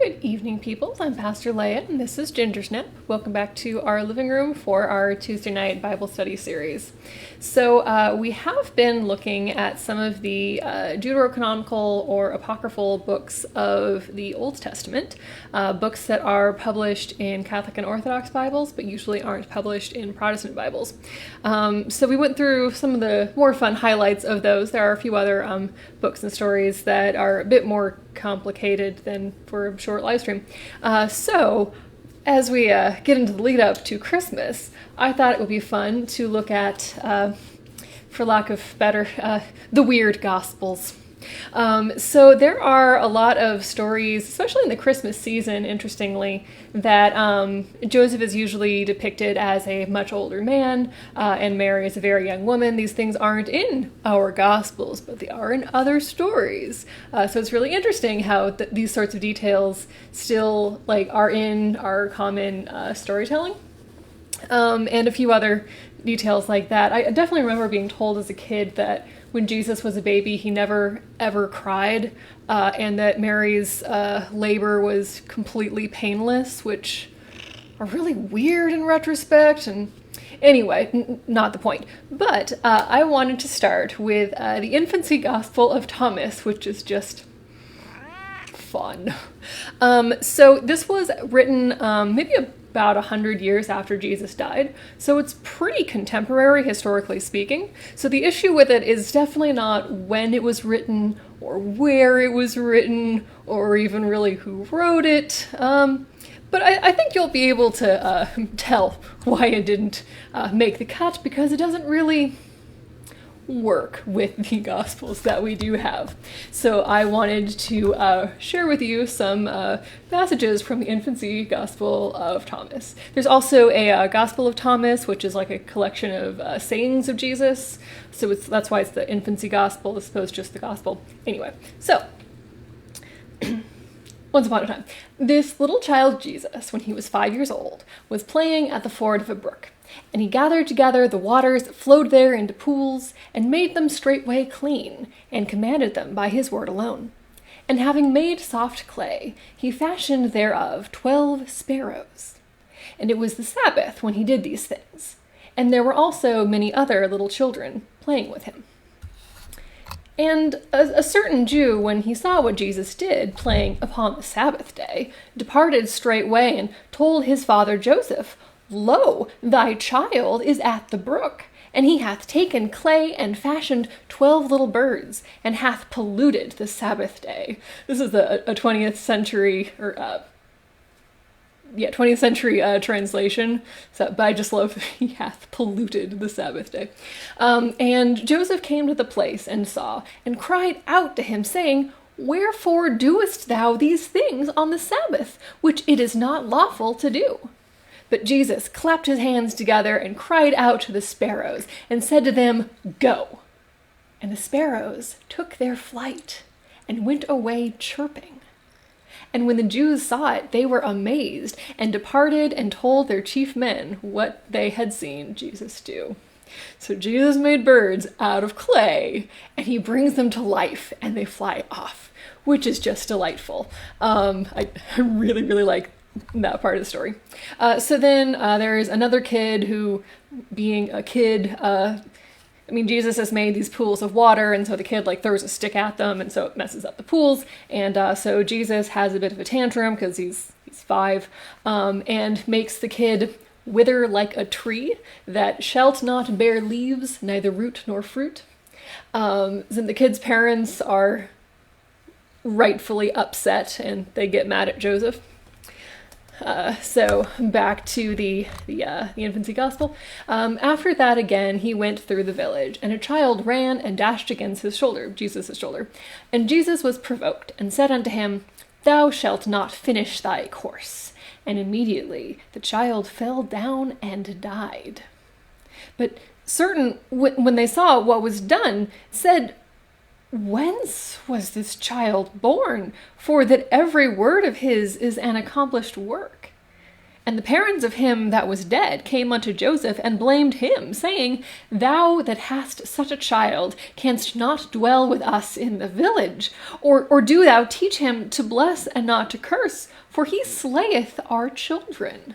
Good evening, people. I'm Pastor Leia, and this is Gingersnap. Welcome back to our living room for our Tuesday night Bible study series. So we have been looking at some of the deuterocanonical or apocryphal books of the Old Testament, books that are published in Catholic and Orthodox Bibles, but usually aren't published in Protestant Bibles. So we went through some of the more fun highlights of those. There are a few other books and stories that are a bit more complicated than for a short live stream. So as we get into the lead up to Christmas, I thought it would be fun to look at, for lack of better, the weird Gospels. So there are a lot of stories, especially in the Christmas season, interestingly, that Joseph is usually depicted as a much older man, and Mary is a very young woman. These things aren't in our Gospels, but they are in other stories. So it's really interesting how these sorts of details still are in our common storytelling. And a few other details like that. I definitely remember being told as a kid that when Jesus was a baby, he never ever cried, and that Mary's labor was completely painless, which are really weird in retrospect. And anyway, not the point. But I wanted to start with the Infancy Gospel of Thomas, which is just fun. So this was written maybe about 100 years after Jesus died, so it's pretty contemporary, historically speaking. So the issue with it is definitely not when it was written, or where it was written, or even really who wrote it. But I think you'll be able to tell why it didn't make the cut, because it doesn't really work with the Gospels that we do have. So I wanted to share with you some passages from the Infancy Gospel of Thomas. There's also a Gospel of Thomas, which is like a collection of sayings of Jesus. So that's why it's the Infancy Gospel as opposed to just the Gospel. Anyway, so once upon a time, this little child Jesus, when he was 5 years old, was playing at the ford of a brook. And he gathered together the waters that flowed there into pools, and made them straightway clean, and commanded them by his word alone. And having made soft clay, he fashioned thereof 12 sparrows. And it was the Sabbath when he did these things. And there were also many other little children playing with him. And a certain Jew, when he saw what Jesus did, playing upon the Sabbath day, departed straightway, and told his father Joseph, Lo, thy child is at the brook, and he hath taken clay and fashioned 12 little birds, and hath polluted the Sabbath day. This is a 20th century, 20th century translation, but I just love he hath polluted the Sabbath day. And Joseph came to the place and saw, and cried out to him, saying, Wherefore doest thou these things on the Sabbath, which it is not lawful to do? But Jesus clapped his hands together and cried out to the sparrows, and said to them, Go! And the sparrows took their flight, and went away chirping. And when the Jews saw it, they were amazed, and departed and told their chief men what they had seen Jesus do. So Jesus made birds out of clay, and he brings them to life, and they fly off, which is just delightful. I really, really like that part of the story. So then there's another kid who, being a kid, Jesus has made these pools of water, and so the kid throws a stick at them, and so it messes up the pools. And so Jesus has a bit of a tantrum because he's 5, and makes the kid wither like a tree that shalt not bear leaves, neither root nor fruit. Then the kid's parents are rightfully upset, and they get mad at Joseph. So back to the Infancy Gospel. After that again, he went through the village, and a child ran and dashed against his shoulder, Jesus' shoulder. And Jesus was provoked, and said unto him, Thou shalt not finish thy course. And immediately the child fell down and died. But certain, when they saw what was done, said, Whence was this child born? For that every word of his is an accomplished work. And the parents of him that was dead came unto Joseph and blamed him, saying, Thou that hast such a child, canst not dwell with us in the village? Or do thou teach him to bless and not to curse, for he slayeth our children.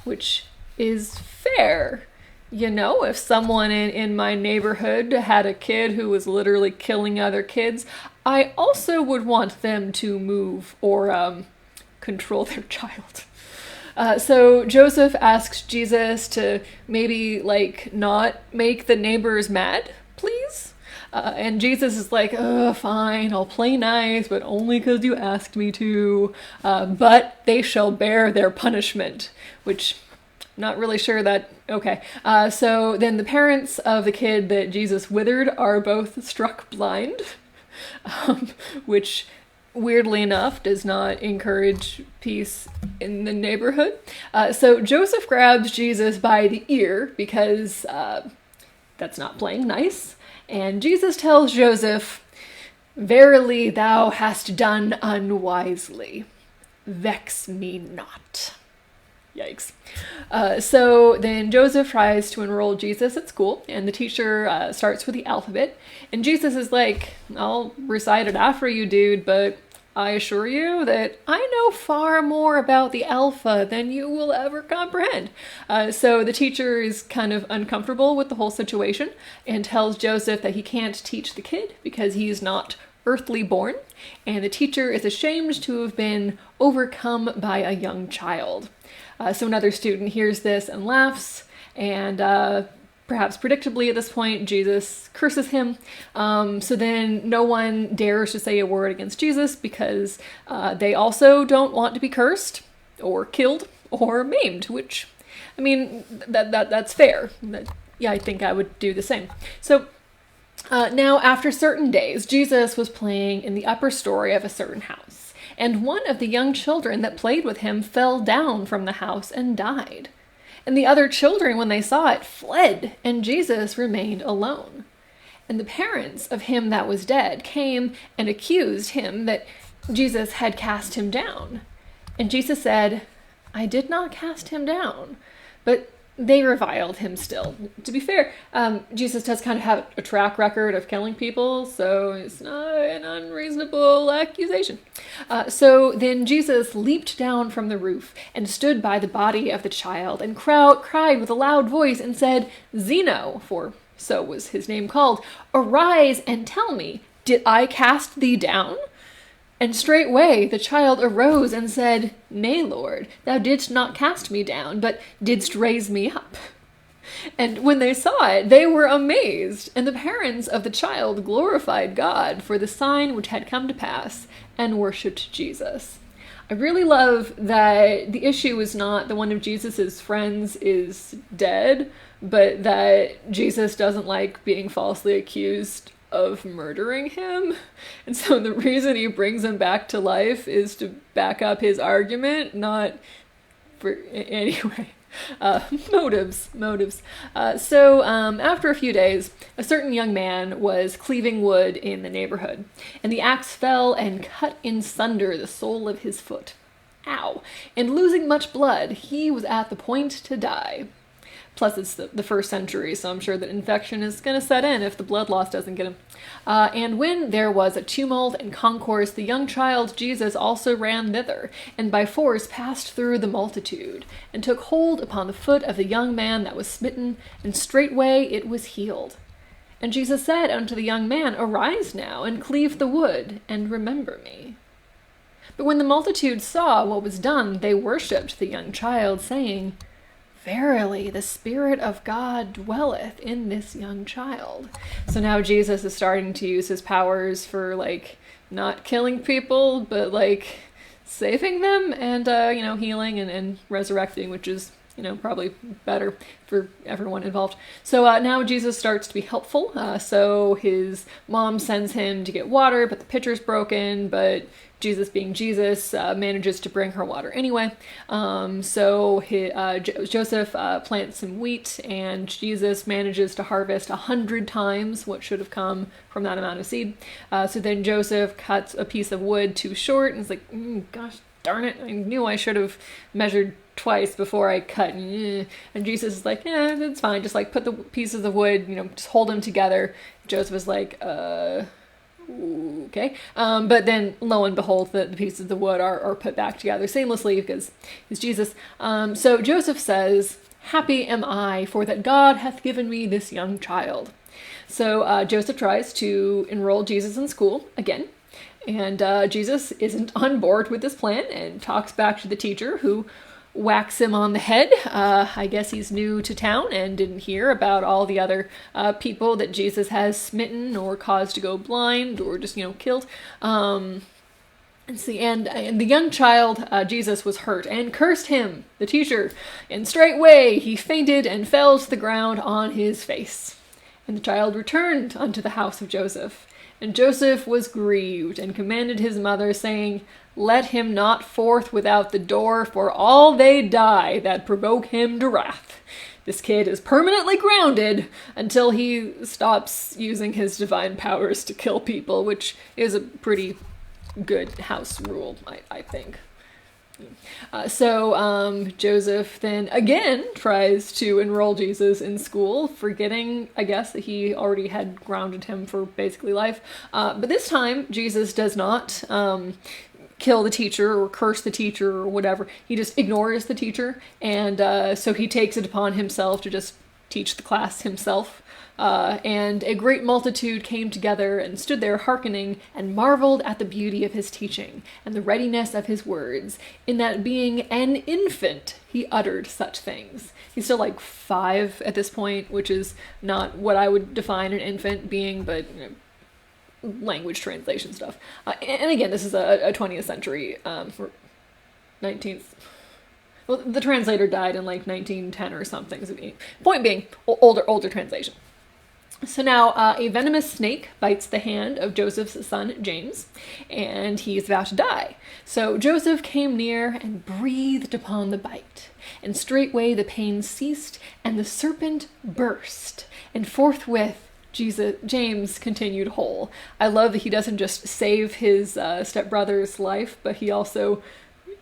Which is fair. You know, if someone in my neighborhood had a kid who was literally killing other kids, I also would want them to move or control their child. So Joseph asks Jesus to maybe, not make the neighbors mad, please? And Jesus is like, fine, I'll play nice, but only because you asked me to. But they shall bear their punishment, which... Not really sure that... Okay. So then the parents of the kid that Jesus withered are both struck blind, which, weirdly enough, does not encourage peace in the neighborhood. So Joseph grabs Jesus by the ear because that's not playing nice. And Jesus tells Joseph, Verily thou hast done unwisely. Vex me not. Yikes. So then Joseph tries to enroll Jesus at school, and the teacher starts with the alphabet. And Jesus is like, I'll recite it after you, dude, but I assure you that I know far more about the alpha than you will ever comprehend. So the teacher is kind of uncomfortable with the whole situation and tells Joseph that he can't teach the kid because he's not earthly born. And the teacher is ashamed to have been overcome by a young child. So another student hears this and laughs, and perhaps predictably at this point, Jesus curses him. So then no one dares to say a word against Jesus because they also don't want to be cursed or killed or maimed, which, I mean, that's fair. Yeah, I think I would do the same. So now, after certain days, Jesus was playing in the upper story of a certain house. And one of the young children that played with him fell down from the house and died. And the other children, when they saw it, fled, and Jesus remained alone. And the parents of him that was dead came and accused him that Jesus had cast him down. And Jesus said, I did not cast him down. But they reviled him still. To be fair, Jesus does kind of have a track record of killing people, so it's not an unreasonable accusation. So then Jesus leaped down from the roof and stood by the body of the child and cried with a loud voice and said, Zeno, for so was his name called, arise and tell me, did I cast thee down? And straightway the child arose and said, Nay, Lord, thou didst not cast me down, but didst raise me up. And when they saw it, they were amazed, and the parents of the child glorified God for the sign which had come to pass, and worshipped Jesus. I really love that the issue is not that one of Jesus's friends is dead, but that Jesus doesn't like being falsely accused of murdering him. And so the reason he brings him back to life is to back up his argument, not for anyway. Motives. So after a few days, a certain young man was cleaving wood in the neighborhood, and the axe fell and cut in sunder the sole of his foot. Ow! And losing much blood, he was at the point to die. Plus, it's the first century, so I'm sure that infection is going to set in if the blood loss doesn't get him. And when there was a tumult and concourse, the young child Jesus also ran thither, and by force passed through the multitude, and took hold upon the foot of the young man that was smitten, and straightway it was healed. And Jesus said unto the young man, Arise now, and cleave the wood, and remember me. But when the multitude saw what was done, they worshipped the young child, saying, Verily, the Spirit of God dwelleth in this young child. So now Jesus is starting to use his powers for, not killing people, but, saving them and, healing and resurrecting, which is, probably better for everyone involved. So now Jesus starts to be helpful. So his mom sends him to get water, but the pitcher's broken, but Jesus, being Jesus, manages to bring her water anyway. So Joseph plants some wheat, and Jesus manages to harvest 100 times what should have come from that amount of seed. So then Joseph cuts a piece of wood too short, and is like, gosh darn it, I knew I should have measured twice before I cut. And Jesus is like, yeah, that's fine. Just like put the pieces of wood, just hold them together. Joseph is like, okay. But then lo and behold, the pieces of the wood are put back together seamlessly because it's Jesus. So Joseph says, happy am I, for that God hath given me this young child. So Joseph tries to enroll Jesus in school again. And Jesus isn't on board with this plan and talks back to the teacher, who whacks him on the head. I guess he's new to town and didn't hear about all the other people that Jesus has smitten or caused to go blind or just, killed. And the young child, Jesus, was hurt and cursed him, the teacher, and straightway he fainted and fell to the ground on his face. And the child returned unto the house of Joseph. And Joseph was grieved, and commanded his mother, saying, let him not forth without the door, for all they die that provoke him to wrath. This kid is permanently grounded until he stops using his divine powers to kill people, which is a pretty good house rule, I think. So Joseph then again tries to enroll Jesus in school, forgetting, I guess, that he already had grounded him for basically life. But this time, Jesus does not kill the teacher or curse the teacher or whatever. He just ignores the teacher, and so he takes it upon himself to just teach the class himself. And a great multitude came together and stood there hearkening, and marveled at the beauty of his teaching, and the readiness of his words, in that being an infant he uttered such things. He's still like 5 at this point, which is not what I would define an infant being, but language translation stuff. And again, this is a 20th century, or 19th. Well, the translator died in like 1910 or something. So point being, older translation. So now a venomous snake bites the hand of Joseph's son James, and he's about to die. So Joseph came near and breathed upon the bite, and straightway the pain ceased, and the serpent burst, and forthwith James continued whole. I love that he doesn't just save his stepbrother's life, but he also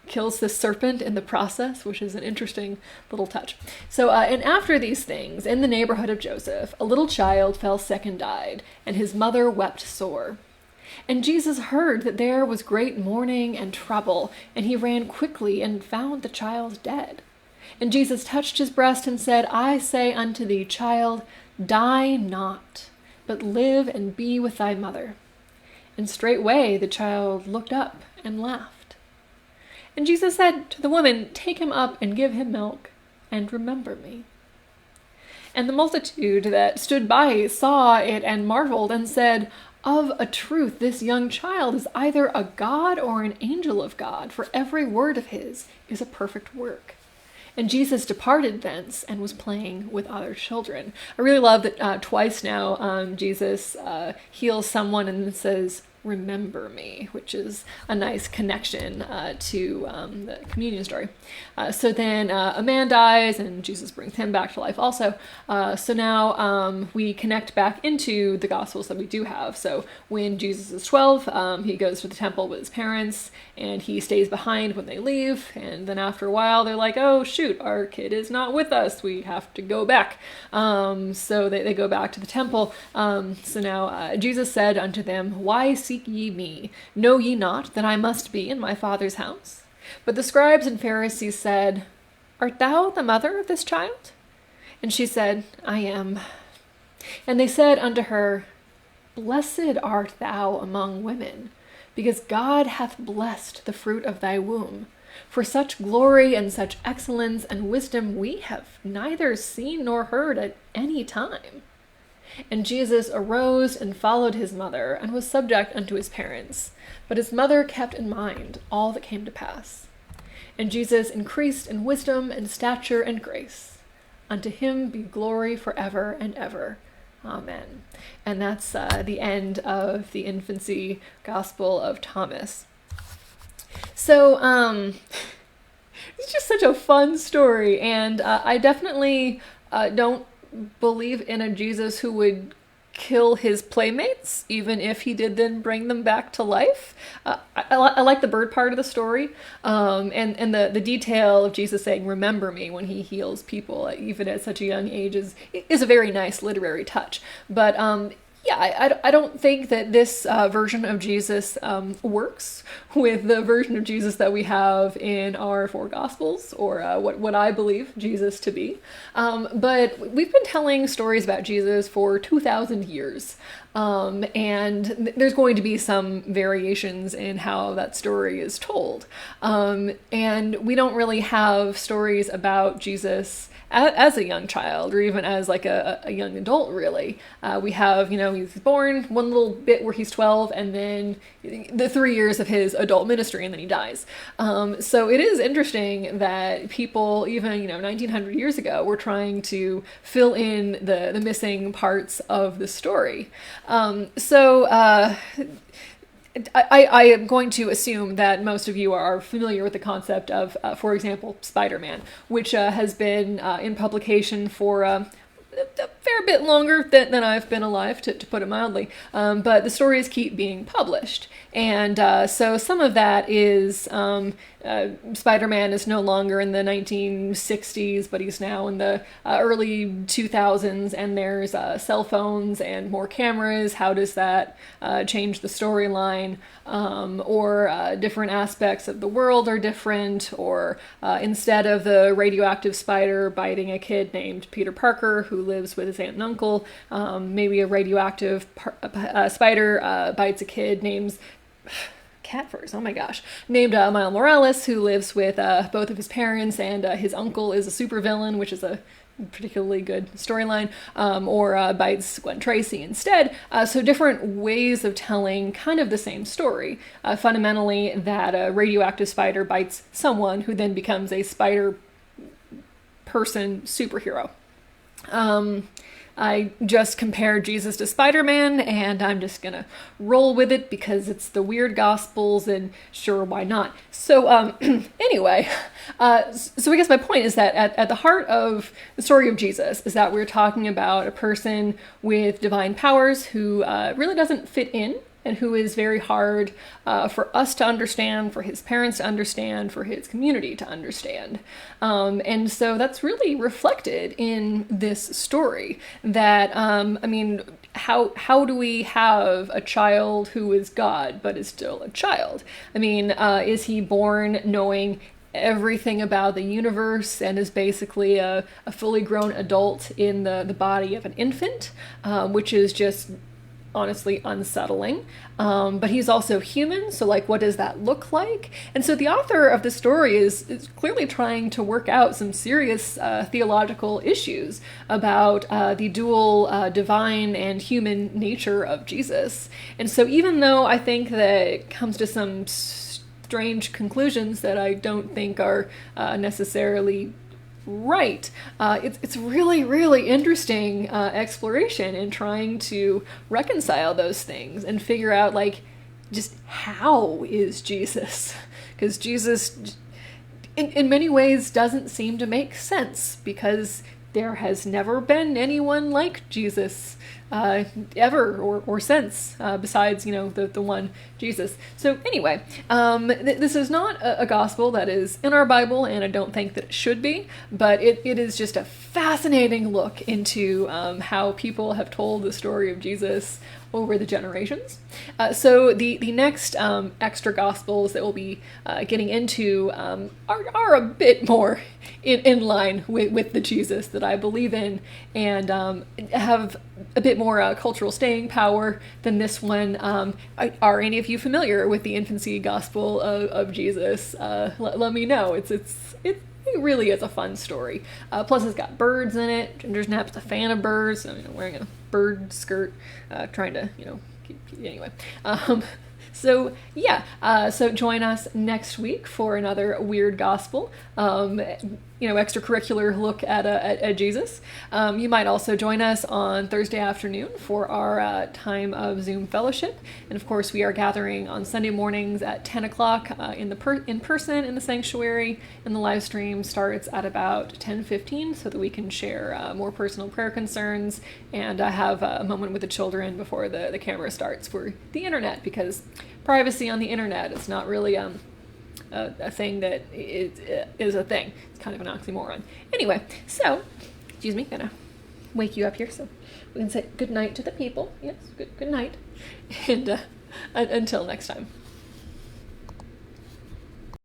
kills the serpent in the process, which is an interesting little touch. So, and after these things, in the neighborhood of Joseph, a little child fell sick and died, and his mother wept sore. And Jesus heard that there was great mourning and trouble, and he ran quickly and found the child dead. And Jesus touched his breast and said, I say unto thee, child, die not, but live and be with thy mother. And straightway the child looked up and laughed. And Jesus said to the woman, take him up and give him milk, and remember me. And the multitude that stood by saw it and marveled, and said, of a truth this young child is either a god or an angel of God, for every word of his is a perfect work. And Jesus departed thence and was playing with other children. I really love that twice now Jesus heals someone and then says, remember me, which is a nice connection to the communion story. So then a man dies, and Jesus brings him back to life also. So now we connect back into the Gospels that we do have. So when Jesus is 12, he goes to the temple with his parents, and he stays behind when they leave. And then after a while, they're like, oh, shoot, our kid is not with us. We have to go back. So they go back to the temple. So now Jesus said unto them, why seek ye me? Know ye not that I must be in my Father's house? But the scribes and Pharisees said, art thou the mother of this child? And she said, I am. And they said unto her, blessed art thou among women, because God hath blessed the fruit of thy womb. For such glory and such excellence and wisdom we have neither seen nor heard at any time. And Jesus arose and followed his mother, and was subject unto his parents. But his mother kept in mind all that came to pass. And Jesus increased in wisdom and stature and grace. Unto him be glory forever and ever. Amen. And that's the end of the Infancy Gospel of Thomas. So, it's just such a fun story, and I definitely don't believe in a Jesus who would kill his playmates, even if he did then bring them back to life. I like the bird part of the story, and the detail of Jesus saying, "Remember me," when he heals people, even at such a young age, is a very nice literary touch. But yeah, I don't think that this version of Jesus works with the version of Jesus that we have in our four Gospels, or what I believe Jesus to be. But we've been telling stories about Jesus for 2,000 years. And there's going to be some variations in how that story is told. And we don't really have stories about Jesus as a young child, or even as like a young adult, really. We have, he's born, one little bit where he's 12, and then the 3 years of his adult ministry, and then he dies. So it is interesting that people, even, 1900 years ago, were trying to fill in the missing parts of the story. I am going to assume that most of you are familiar with the concept of, for example, Spider-Man, which has been in publication for a fair bit longer than I've been alive, to put it mildly. But the stories keep being published. And so some of that is Spider-Man is no longer in the 1960s, but he's now in the early 2000s, and there's cell phones and more cameras. How does that change the storyline? Or different aspects of the world are different, or instead of the radioactive spider biting a kid named Peter Parker who lives with his aunt and uncle, maybe a radioactive spider bites a kid named Miles Morales, who lives with both of his parents, and his uncle is a supervillain, which is a particularly good storyline, or bites Gwen Tracy instead. So different ways of telling kind of the same story. Fundamentally, that a radioactive spider bites someone who then becomes a spider person superhero. I just compared Jesus to Spider-Man, and I'm just gonna roll with it because it's the weird Gospels, and sure, why not? So anyway, so I guess my point is that at the heart of the story of Jesus is that we're talking about a person with divine powers who really doesn't fit in, and who is very hard for us to understand, for his parents to understand, for his community to understand. And so that's really reflected in this story, that, how do we have a child who is God, but is still a child? Is he born knowing everything about the universe and is basically a fully grown adult in the body of an infant, which is just honestly unsettling, but he's also human, so what does that look like? And so the author of the story is clearly trying to work out some serious theological issues about the dual divine and human nature of Jesus. And so even though I think that it comes to some strange conclusions that I don't think are necessarily right, it's really, really interesting exploration in trying to reconcile those things and figure out just how is Jesus, because Jesus in many ways doesn't seem to make sense, because there has never been anyone like Jesus ever or since, besides, the one Jesus. So anyway, this is not a gospel that is in our Bible, and I don't think that it should be, but it is just a fascinating look into how people have told the story of Jesus over the generations. So the next extra gospels that we'll be getting into are a bit more in line with the Jesus that I believe in, and have a bit more cultural staying power than this one. Are any of you familiar with the Infancy Gospel of Jesus? Let me know. It really is a fun story. Plus it's got birds in it. Gingersnap's a fan of birds. Wearing a bird skirt, trying to, anyway. So yeah, so join us next week for another weird gospel, extracurricular look at Jesus. You might also join us on Thursday afternoon for our time of Zoom fellowship, and of course we are gathering on Sunday mornings at 10 o'clock in person in the sanctuary, and the live stream starts at about 10:15 so that we can share more personal prayer concerns and have a moment with the children before the camera starts for the internet, because privacy on the internet is not really a thing that is a thing. It's kind of an oxymoron. Anyway, so, excuse me, gonna wake you up here so we can say good night to the people. Yes, good night. And until next time.